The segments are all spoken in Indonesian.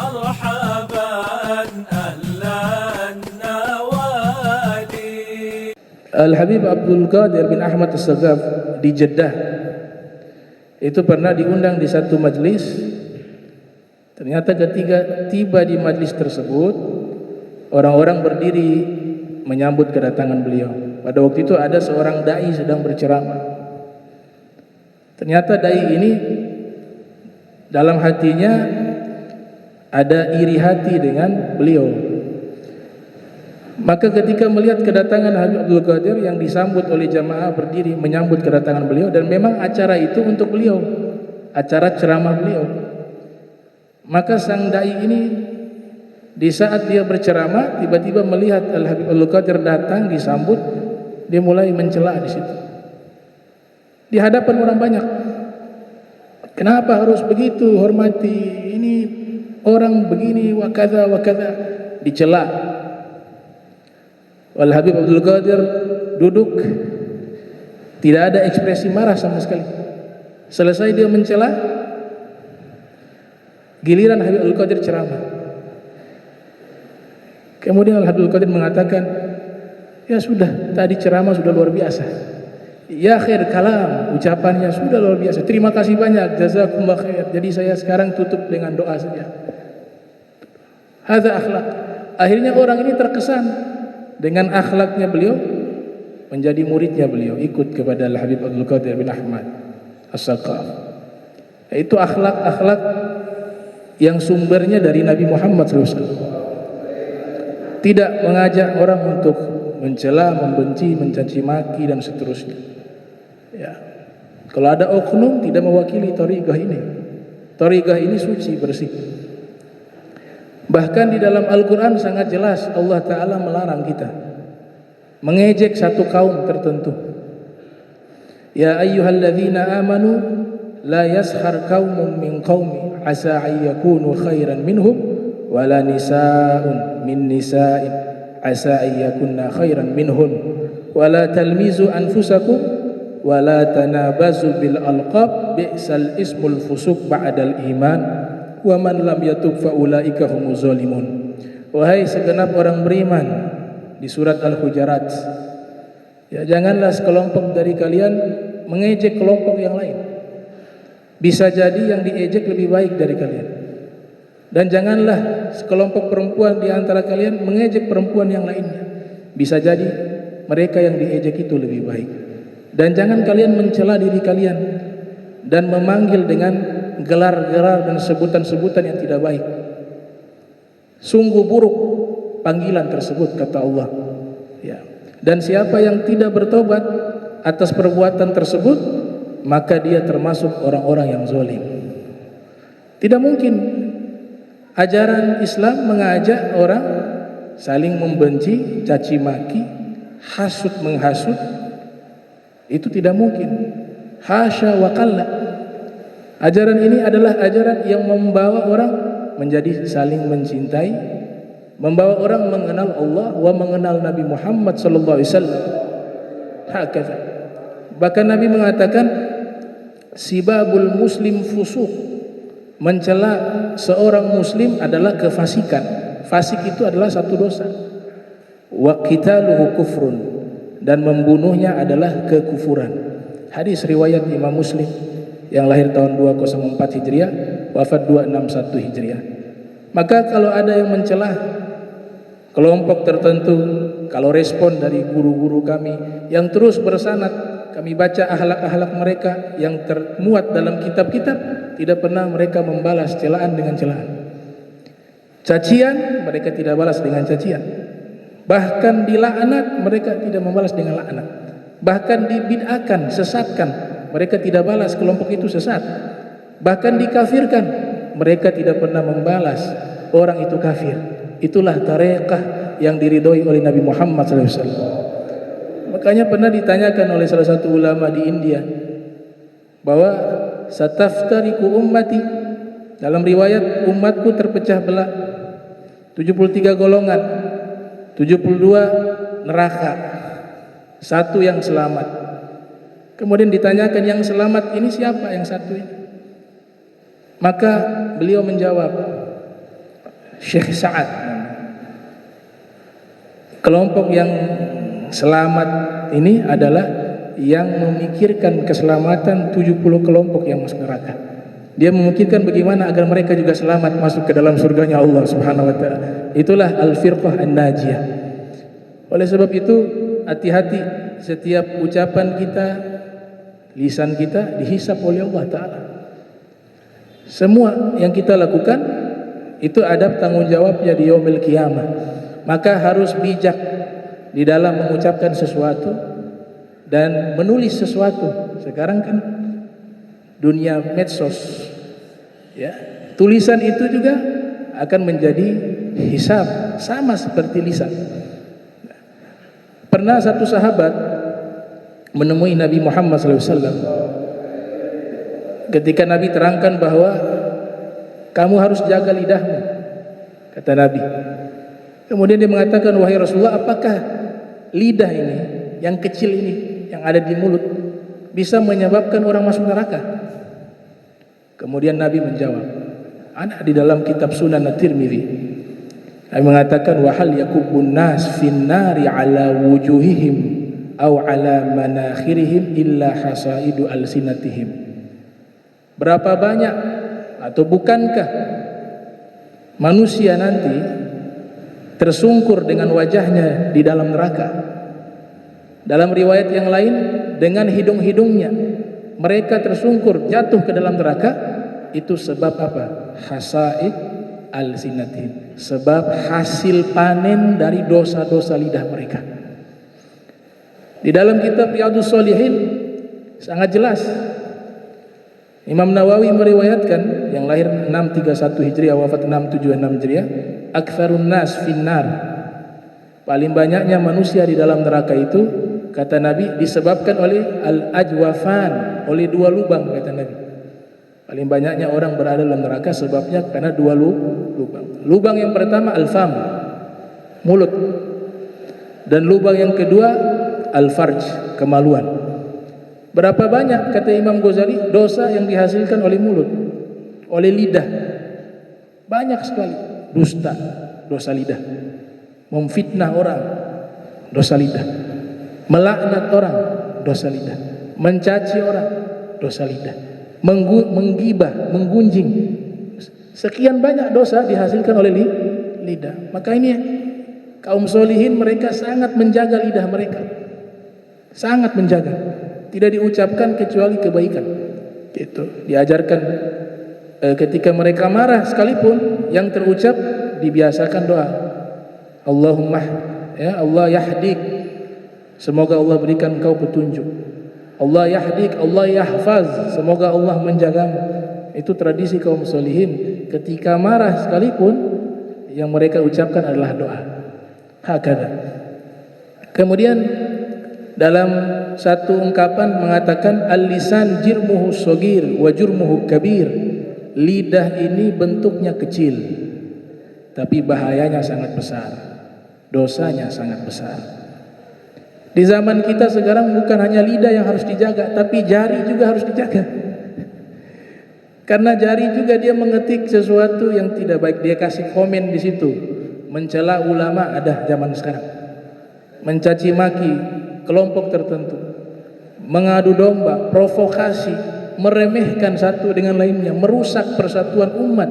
مرحبا أهلا النوادي. Al-Habib Abdul Qadir bin Ahmad As-Saghaf di Jeddah itu pernah diundang di satu majlis. Ternyata ketika tiba di majlis tersebut, orang-orang berdiri menyambut kedatangan beliau. Pada waktu itu ada seorang dai sedang berceramah. Ternyata dai ini dalam hatinya ada iri hati dengan beliau. Maka ketika melihat kedatangan Habib Abdul Qadir yang disambut oleh jamaah berdiri menyambut kedatangan beliau, dan memang acara itu untuk beliau, acara ceramah beliau, maka sang dai ini di saat dia berceramah tiba-tiba melihat Al Habib Abdul Qadir datang disambut, dia mulai mencela di situ di hadapan orang banyak. Kenapa harus begitu hormati ini orang begini wa kadza dicela. Wal Habib Abdul Qadir duduk, tidak ada ekspresi marah sama sekali. Selesai dia mencela, giliran Habib Abdul Qadir ceramah. Kemudian Al Habib Abdul Qadir mengatakan, ya sudah, tadi ceramah sudah luar biasa. Ya khair kalam, ucapannya sudah luar biasa. Terima kasih banyak, jazakumullah khair. Jadi saya sekarang tutup dengan doa saja. Hadza akhlak. Akhirnya orang ini terkesan dengan akhlaknya beliau, menjadi muridnya beliau, ikut kepada Al Habib Abdul Qadir bin Ahmad As-Saghaf. Itu akhlak-akhlak yang sumbernya dari Nabi Muhammad SAW. Tidak mengajak orang untuk mencela, membenci, mencaci maki dan seterusnya. Ya. Kalau ada oknum tidak mewakili thariqah ini. Thariqah ini suci, bersih. Bahkan di dalam Al-Quran sangat jelas Allah Ta'ala melarang kita mengejek satu kaum tertentu. Ya ayyuhalladzina amanu la yaskhar qaumun min qaumi asa ayyakunu khairan minhum wala nisa'un min nisa'in asa ayyakunna khairan minhun wala talmizu anfusakum wala tanabazu bil alqab bi'sal ismul fusuq ba'dal iman wa man lam yatub fa ulaika humuz zalimun. Wahai segenap orang beriman, di surat Al-Hujurat, ya janganlah sekelompok dari kalian mengejek kelompok yang lain. Bisa jadi yang diejek lebih baik dari kalian. Dan janganlah sekelompok perempuan di antara kalian mengejek perempuan yang lainnya. Bisa jadi mereka yang diejek itu lebih baik. Dan jangan kalian mencela diri kalian dan memanggil dengan gelar-gelar dan sebutan-sebutan yang tidak baik. Sungguh buruk panggilan tersebut, kata Allah. Ya. Dan siapa yang tidak bertobat atas perbuatan tersebut, maka dia termasuk orang-orang yang zalim. Tidak mungkin ajaran Islam mengajak orang saling membenci, caci maki, hasut menghasut. Itu tidak mungkin. Hasya wa kalla. Ajaran ini adalah ajaran yang membawa orang menjadi saling mencintai, membawa orang mengenal Allah wa mengenal Nabi Muhammad sallallahu alaihi wasallam. Hakata. Bahkan Nabi mengatakan sibabul muslim fusuq. Mencela seorang muslim adalah kefasikan. Fasik itu adalah satu dosa. Wa qitaluhu kufrun, dan membunuhnya adalah kekufuran. Hadis riwayat Imam Muslim yang lahir tahun 204 Hijriah, wafat 261 Hijriah. Maka kalau ada yang mencelah kelompok tertentu, kalau respon dari guru-guru kami yang terus bersanad, kami baca akhlak-akhlak mereka yang termuat dalam kitab-kitab, tidak pernah mereka membalas celaan dengan celaan. Cacian mereka tidak balas dengan cacian. Bahkan dilaknat mereka tidak membalas dengan laknat. Bahkan dibid'ahkan, sesatkan, mereka tidak balas kelompok itu sesat. Bahkan dikafirkan, mereka tidak pernah membalas orang itu kafir. Itulah tariqah yang diridhoi oleh Nabi Muhammad SAW. Makanya pernah ditanyakan oleh salah satu ulama di India bahwa sataftariku ummati, dalam riwayat umatku terpecah belah 73 golongan, 72 neraka, satu yang selamat. Kemudian ditanyakan yang selamat ini siapa, yang satu ini? Maka beliau menjawab, Syekh Sa'ad. Kelompok yang selamat ini adalah yang memikirkan keselamatan 70 kelompok yang masuk neraka. Dia memikirkan bagaimana agar mereka juga selamat masuk ke dalam surganya Allah Subhanahu wa taala. Itulah al-firqah an-najiyah. Oleh sebab itu, hati-hati setiap ucapan kita, lisan kita dihisab oleh Allah taala. Semua yang kita lakukan itu ada tanggung jawabnya di yaumil qiyamah. Maka harus bijak di dalam mengucapkan sesuatu dan menulis sesuatu. Sekarang kan dunia medsos, ya, tulisan itu juga akan menjadi hisab, sama seperti lisan. Pernah satu sahabat menemui Nabi Muhammad SAW. Ketika Nabi terangkan bahwa kamu harus jaga lidahmu, kata Nabi. Kemudian dia mengatakan, wahai Rasulullah, apakah lidah ini, yang kecil ini, yang ada di mulut, bisa menyebabkan orang masuk neraka? Kemudian Nabi menjawab, ada di dalam kitab Sunan At-Tirmidzi. Nabi mengatakan, wahal yakubun nas finnari ala wujuhihim aw ala manakhirihim illa hasaidu alsinatihim. Berapa banyak atau bukankah manusia nanti tersungkur dengan wajahnya di dalam neraka? Dalam riwayat yang lain, dengan hidung-hidungnya mereka tersungkur jatuh ke dalam neraka. Itu sebab apa? Hasaid al-sinatihim, sebab hasil panen dari dosa-dosa lidah mereka. Di dalam kitab Riyadhus Shalihin sangat jelas, Imam Nawawi meriwayatkan, yang lahir 631 Hijriah, wafat 676 Hijriah, aktsarun nas finnar, paling banyaknya manusia di dalam neraka itu, kata Nabi, disebabkan oleh al-ajwafan, oleh dua lubang, kata Nabi. Paling banyaknya orang berada dalam neraka sebabnya karena dua lubang. Lubang yang pertama al-fam, mulut, dan lubang yang kedua al-farj, kemaluan. Berapa banyak, kata Imam Ghazali, dosa yang dihasilkan oleh mulut, oleh lidah? Banyak sekali. Dusta, dosa lidah. Memfitnah orang, dosa lidah. Melaknat orang, dosa lidah. Mencaci orang, dosa lidah. Menggibah, menggunjing. Sekian banyak dosa dihasilkan oleh lidah. Maka ini kaum solihin, mereka sangat menjaga lidah mereka. Sangat menjaga. Tidak diucapkan kecuali kebaikan. Itu diajarkan ketika mereka marah sekalipun, yang terucap dibiasakan doa. Allahumma, ya Allah yahdik, semoga Allah berikan engkau petunjuk. Allah yahdik, Allah yahfaz, semoga Allah menjagamu. Itu tradisi kaum solihin. Ketika marah sekalipun, yang mereka ucapkan adalah doa. Hakada. Kemudian dalam satu ungkapan mengatakan, al-lisan jirmuhu shagir wa jurmuhu kabir. Lidah ini bentuknya kecil, tapi bahayanya sangat besar, dosanya sangat besar. Di zaman kita sekarang bukan hanya lidah yang harus dijaga, tapi jari juga harus dijaga. Karena jari juga dia mengetik sesuatu yang tidak baik, dia kasih komen di situ, mencela ulama ada zaman sekarang, mencaci maki kelompok tertentu, mengadu domba, provokasi, meremehkan satu dengan lainnya, merusak persatuan umat.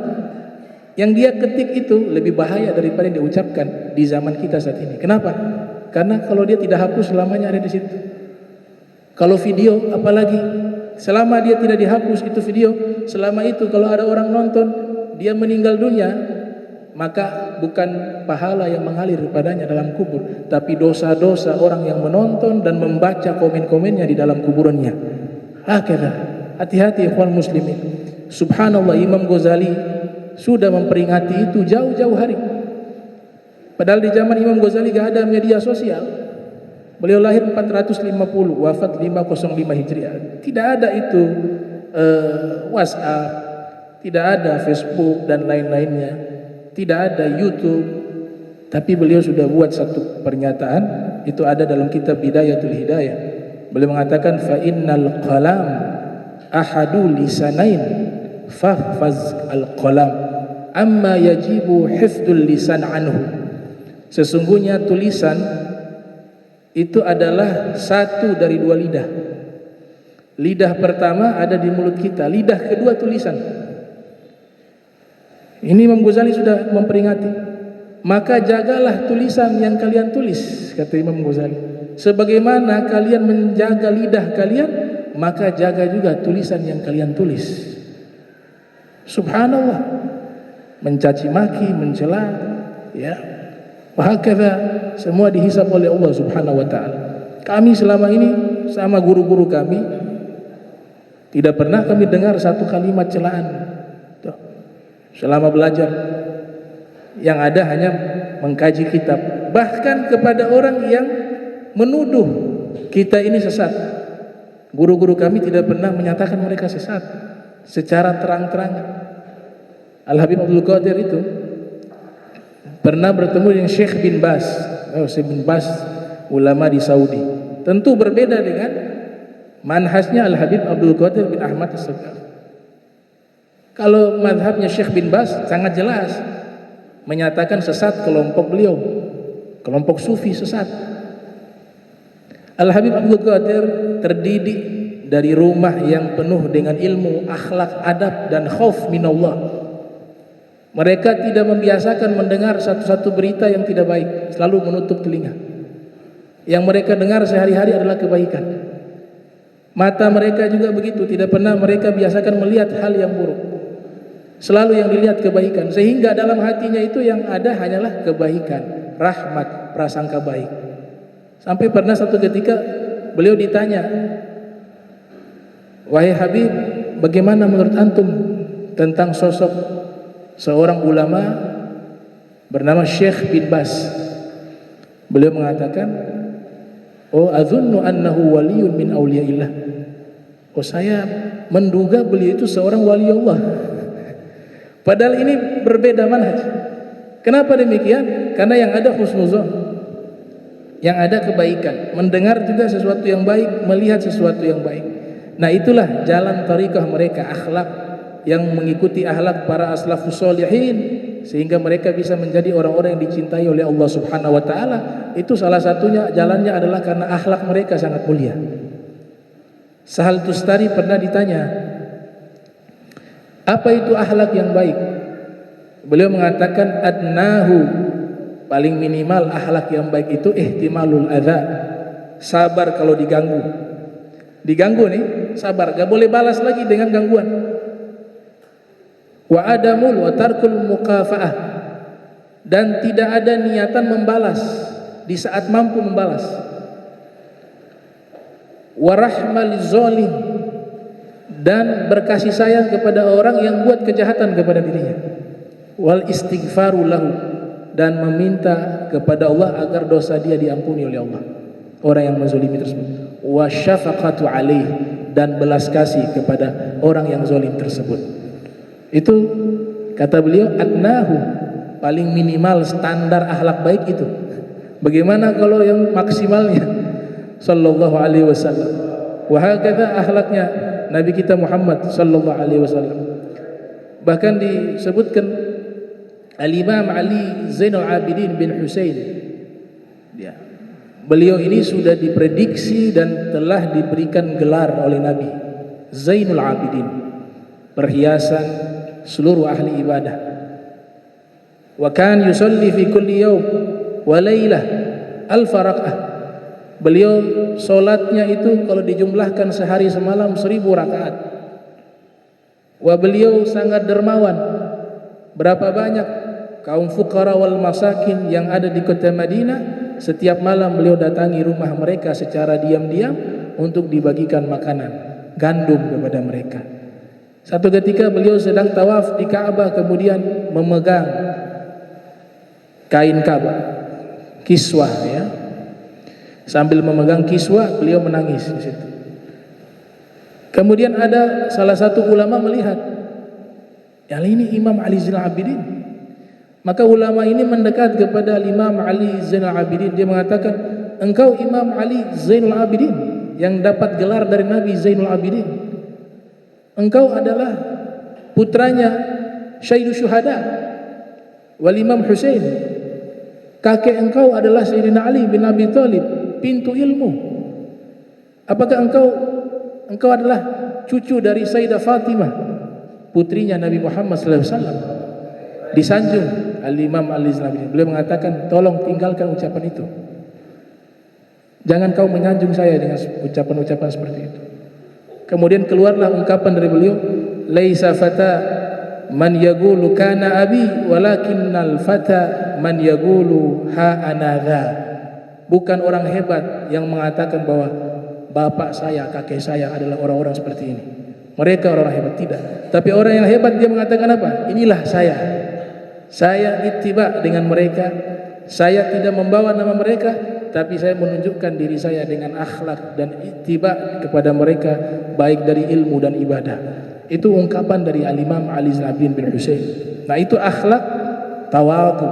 Yang dia ketik itu lebih bahaya daripada yang diucapkan di zaman kita saat ini. Kenapa? Karena kalau dia tidak hapus, selamanya ada di situ. Kalau video, apalagi selama dia tidak dihapus itu video, selama itu kalau ada orang nonton, dia meninggal dunia, maka bukan pahala yang mengalir padanya dalam kubur, tapi dosa-dosa orang yang menonton dan membaca komen-komennya di dalam kuburannya. Akhirnya, hati-hati ikhwan muslimin. Subhanallah, Imam Ghazali sudah memperingati itu jauh-jauh hari. Padahal di zaman Imam Ghazali gak ada media sosial. Beliau lahir 450, wafat 505 Hijriah. Tidak ada itu WhatsApp, tidak ada Facebook dan lain-lainnya, tidak ada YouTube. Tapi beliau sudah buat satu pernyataan, itu ada dalam kitab Bidayatul Hidayah. Beliau mengatakan, fa innal qalam ahadu lisanain fahfaz al qalam. amma yajibu hifdzul lisan anhu. Sesungguhnya tulisan itu adalah satu dari dua lidah. Lidah pertama ada di mulut kita, lidah kedua tulisan. Ini Imam Ghazali sudah memperingati. Maka jagalah tulisan yang kalian tulis, kata Imam Ghazali. Sebagaimana kalian menjaga lidah kalian, maka jaga juga tulisan yang kalian tulis. Subhanallah, mencaci maki, mencela, ya, wahakadha, semua dihisab oleh Allah Subhanahu wa taala. Kami selama ini sama guru-guru kami tidak pernah kami dengar satu kalimat celaan. Tuh. Selama belajar, yang ada hanya mengkaji kitab. Bahkan kepada orang yang menuduh kita ini sesat, guru-guru kami tidak pernah menyatakan mereka sesat secara terang-terangan. Al-Habib Abdul Qadir itu pernah bertemu dengan Syekh bin Baz. Syekh bin Baz ulama di Saudi. Tentu berbeda dengan manhajnya Al-Habib Abdul Qadir bin Ahmad As-Sagaf. Kalau madhabnya Syekh bin Baz sangat jelas, menyatakan sesat kelompok beliau, kelompok sufi sesat. Al-Habib Abdul Qadir terdidik dari rumah yang penuh dengan ilmu, akhlak, adab dan khauf minallah. Mereka tidak membiasakan mendengar satu-satu berita yang tidak baik, selalu menutup telinga. Yang mereka dengar sehari-hari adalah kebaikan. Mata mereka juga begitu, tidak pernah mereka biasakan melihat hal yang buruk. Selalu yang dilihat kebaikan, sehingga dalam hatinya itu yang ada hanyalah kebaikan, rahmat, prasangka baik. Sampai pernah satu ketika beliau ditanya, "Wahai Habib, bagaimana menurut antum tentang sosok seorang ulama bernama Syekh bin Baz?" Beliau mengatakan, "Oh, azunnu annahu waliyun min awliyaillah." Oh, saya menduga beliau itu seorang wali Allah. Padahal ini berbeda manhaj. Kenapa demikian? Karena yang ada husnuzon, yang ada kebaikan, mendengar juga sesuatu yang baik, melihat sesuatu yang baik. Nah, itulah jalan tariqah mereka, akhlak yang mengikuti akhlak para aslafus sholihin, sehingga mereka bisa menjadi orang-orang yang dicintai oleh Allah Subhanahu wa taala. Itu salah satunya jalannya adalah karena akhlak mereka sangat mulia. Sahal Tustari pernah ditanya, apa itu akhlak yang baik? Beliau mengatakan, adnahu, paling minimal akhlak yang baik itu ihtimalul adza, sabar kalau diganggu. Diganggu nih, sabar, gak boleh balas lagi dengan gangguan. Wa adamul wa tarkul mukafaah, dan tidak ada niatan membalas di saat mampu membalas. Wa rahmal zalim, dan berkasih sayang kepada orang yang buat kejahatan kepada dirinya. Wal istighfaru lahu, dan meminta kepada Allah agar dosa dia diampuni oleh Allah, orang yang menzalimi tersebut. Wa syafaqatu alaih, dan belas kasih kepada orang yang zalim tersebut. Itu kata beliau, adnahu, paling minimal standar akhlak baik itu. Bagaimana kalau yang maksimalnya? Sallallahu alaihi wasallam. Wa hakadha akhlaknya Nabi kita Muhammad sallallahu alaihi wasallam. Bahkan disebutkan Al-Imam Ali Zainul Abidin bin Husain, ya, beliau ini sudah diprediksi dan telah diberikan gelar oleh Nabi Zainul Abidin, perhiasan seluruh ahli ibadah. Wa kan yusalli fi kulli yawm wa lailah alf rak'ah. Beliau solatnya itu kalau dijumlahkan sehari semalam 1000 rakaat. Wa beliau sangat dermawan. Berapa banyak kaum fuqara wal masakin yang ada di kota Madinah, setiap malam beliau datangi rumah mereka secara diam-diam untuk dibagikan makanan, gandum kepada mereka. Satu ketika beliau sedang tawaf di Ka'bah, kemudian memegang kain Ka'bah, kiswah, ya. Sambil memegang kiswah, beliau menangis di situ. Kemudian ada salah satu ulama melihat, yang ini Imam Ali Zainal Abidin. Maka ulama ini mendekat kepada Imam Ali Zainal Abidin. Dia mengatakan, engkau Imam Ali Zainal Abidin yang dapat gelar dari Nabi Zainul Abidin. Engkau adalah putranya Syaidu Syuhada wal Imam Husain. Kakek engkau adalah Sayyidina Ali bin Abi Thalib, pintu ilmu. Apakah engkau adalah cucu dari Sayyidah Fatimah, putrinya Nabi Muhammad sallallahu alaihi wasallam? Disanjung Al-Imam Ali Zainal. Beliau mengatakan, tolong tinggalkan ucapan itu. Jangan kau menyanjung saya dengan ucapan-ucapan seperti itu. Kemudian keluarlah ungkapan dari beliau, laisa fata man yaqulu kana abi walakinnal fata man yaqulu ha anadha. Bukan orang hebat yang mengatakan bahwa bapak saya, kakek saya adalah orang-orang seperti ini. Mereka orang hebat, tidak. Tapi orang yang hebat dia mengatakan apa? Inilah saya. Saya ittiba dengan mereka. Saya tidak membawa nama mereka, tapi saya menunjukkan diri saya dengan akhlak dan ittiba kepada mereka, baik dari ilmu dan ibadah. Itu ungkapan dari Al-Imam Ali Zain bin Husain. Nah, itu akhlak tawadhu,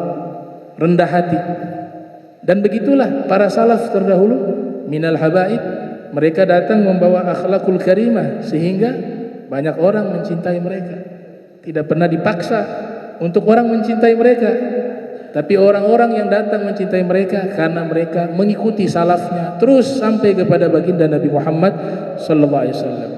rendah hati. Dan begitulah para salaf terdahulu minal habaib, mereka datang membawa akhlakul karimah sehingga banyak orang mencintai mereka. Tidak pernah dipaksa untuk orang mencintai mereka, tapi orang-orang yang datang mencintai mereka karena mereka mengikuti salafnya terus sampai kepada baginda Nabi Muhammad sallallahu alaihi wasallam.